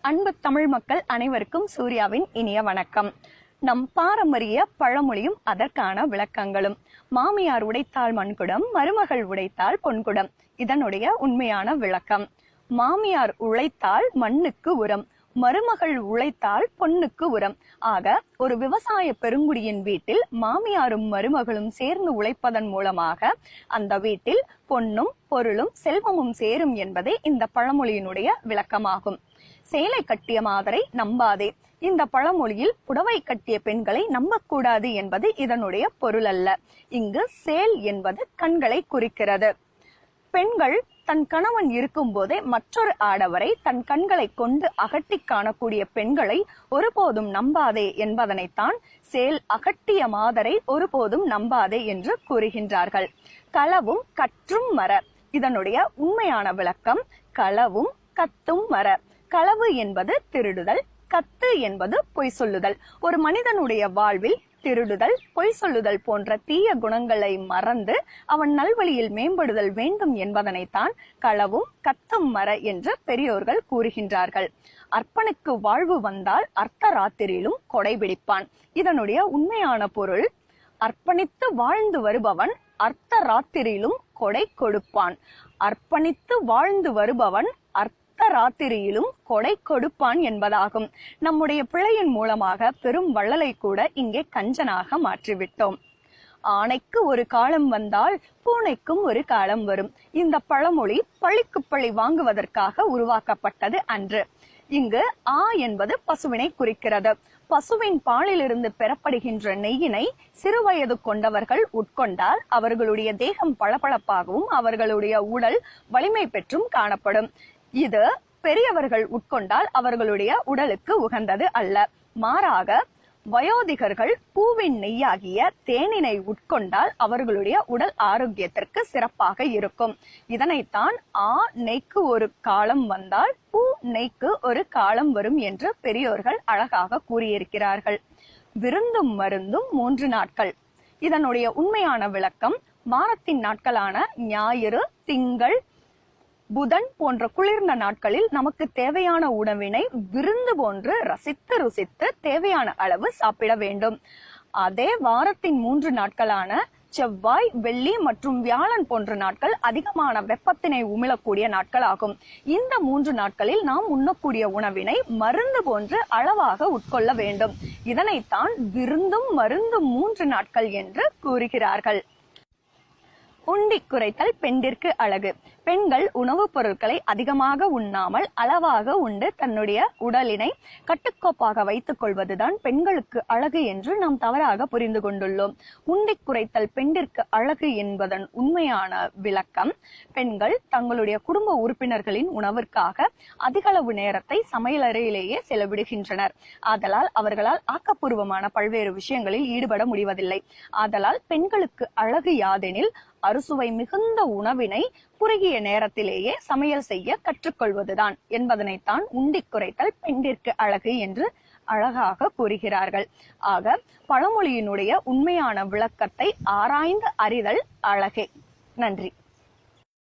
அன்பு தமிழ் மக்கள் அனைவருக்கும் சூர்யாவின் இனிய வணக்கம். நம் பாரம்பரிய பழமொழியும் அதற்கான விளக்கங்களும். மாமியார் உடைத்தால் மண்குடம், மருமகள் உடைத்தால் பொன்குடம். இதனுடைய உண்மையான விளக்கம்: மாமியார் உழைத்தால் மண்ணுக்கு உரம், மருமகள் உழைத்தால் பொன்னுக்கு உரம். ஆக ஒரு விவசாய பெருங்குடியின் வீட்டில் மாமியாரும் மருமகளும் சேர்ந்து உழைப்பதன் மூலமாக அந்த வீட்டில் பொன்னும் பொருளும் செல்வமும் சேரும் என்பதே இந்த பழமொழியினுடைய விளக்கமாகும். சேலை கட்டிய மாதரை நம்பாதே. இந்த பழமொழியில் புடவை கட்டிய பெண்களை நம்பக்கூடாது என்பது இதனுடைய பொருள் அல்ல. இங்கு சேல் என்பது கண்களை குறிக்கிறது. பெண்கள் தன் கணவன் இருக்கும் போதே மற்றொரு ஆடவரை தன் கண்களை கொண்டு அகட்டி காணக்கூடிய பெண்களை ஒருபோதும் நம்பாதே என்பதனைத்தான் சேல் அகட்டிய மாதரை ஒருபோதும் நம்பாதே என்று கூறுகின்றார்கள். களவும் கற்றும் மர. இதனுடைய உண்மையான விளக்கம்: களவும் கத்தும் மர. களவு என்பது திருடுதல், கத்து என்பது பொய் சொல்லுதல். ஒரு மனிதனுடைய வாழ்வில் திருடுதல், பொய் சொல்லுதல் போன்ற தீய குணங்களை மறந்து அவன் நல்வழியில் மேம்படுதல் வேண்டும் என்பதனைத்தான் களவும் கத்தும் மர என்று பெரியோர்கள் கூறுகின்றார்கள். அர்ப்பனுக்கு வாழ்வு வந்தால் அர்த்த ராத்திரியிலும் கொடை பிடிப்பான். இதனுடைய உண்மையான பொருள்: அர்ப்பணித்து வாழ்ந்து வருபவன் அர்த்த ராத்திரியிலும் கொடை கொடுப்பான். அர்ப்பணித்து வாழ்ந்து வருபவன் ராத்திரியிலும் கொடை கொடுப்பான் என்பதாகும். நம்முடைய பிழையின் மூலமாக பெரும் வள்ளலை கூட இங்கே கஞ்சனாக மாற்றிவிட்டோம். ஆணைக்கு ஒரு காலம் வந்தால் பூனைக்கும் ஒரு காலம் வரும். இந்த பழமொழி பழிக்கு பழி வாங்குவதற்காக உருவாக்கப்பட்டது அன்று. இங்கு ஆ என்பது பசுவினை குறிக்கிறது. பசுவின் பாலிலிருந்து பெறப்படுகின்ற நெய்யினை சிறுவயது கொண்டவர்கள் உட்கொண்டால் அவர்களுடைய தேகம் பளபளப்பாகவும் அவர்களுடைய உடல் வலிமை பெற்றும் காணப்படும். இது பெரியவர்கள் உட்கொண்டால் அவர்களுடைய உடலுக்கு உகந்தது அல்ல. மாறாக வயோதிகர்கள் பூவின் நெய்யாகிய தேனினை உட்கொண்டால் அவர்களுடைய உடல் ஆரோக்கியத்திற்கு சிறப்பாக இருக்கும். இதனைத்தான் ஆ நெய்க்கு ஒரு காலம் வந்தால் பூ நெய்க்கு ஒரு காலம் வரும் என்று பெரியோர்கள் அழகாக கூறியிருக்கிறார்கள். விருந்தும் மருந்தும் 3 நாட்கள். இதனுடைய உண்மையான விளக்கம்: வாரத்தின் நாட்களான ஞாயிறு, திங்கள், புதன் போன்ற குளிர்ந்த நாட்களில் நமக்கு தேவையான உணவினை விருந்து போன்று ரசித்து ருசித்து தேவையான அளவு சாப்பிட வேண்டும். அதே வாரத்தின் 3 நாட்களான செவ்வாய், வெள்ளி மற்றும் வியாழன் போன்ற நாட்கள் அதிகமான வெப்பத்தினை உமிழக்கூடிய நாட்கள் ஆகும். இந்த 3 நாட்களில் நாம் உண்ணக்கூடிய உணவினை மருந்து போன்று அளவாக உட்கொள்ள வேண்டும். இதனைத்தான் விருந்தும் மருந்தும் 3 நாட்கள் என்று கூறுகிறார்கள். உண்டி குறைத்தல் பெண்டிற்கு அழகு. பெண்கள் உணவுப் பொருட்களை அதிகமாக உண்ணாமல் அளவாக உண்டு தன்னுடைய உடலினை கட்டுக்கோப்பாக வைத்துக் கொள்வதுதான் பெண்களுக்கு அழகு என்று நாம் தவறாக புரிந்து கொண்டுள்ளோம். உண்டி குறைத்தல் பெண்டிற்கு அழகு என்பதன் உண்மையான விளக்கம்: பெண்கள் தங்களுடைய குடும்ப உறுப்பினர்களின் உணவிற்காக அதிகளவு நேரத்தை சமையலறையிலேயே செலவிடுகின்றனர். ஆதலால் அவர்களால் ஆக்கப்பூர்வமான பல்வேறு விஷயங்களில் ஈடுபட முடிவதில்லை. ஆதலால் பெண்களுக்கு அழகு யாதெனில் அறுசுவை மிகுந்த உணவினை குறுகிய நேரத்திலேயே சமையல் செய்ய கற்றுக்கொள்வதுதான் என்பதனைத்தான் உண்டி குறைத்தல் பெண்டிற்கு அழகு என்று அழகாக கூறுகிறார்கள். ஆக பழமொழியினுடைய உண்மையான விளக்கத்தை ஆராய்ந்து அறிதல் அழகே. நன்றி.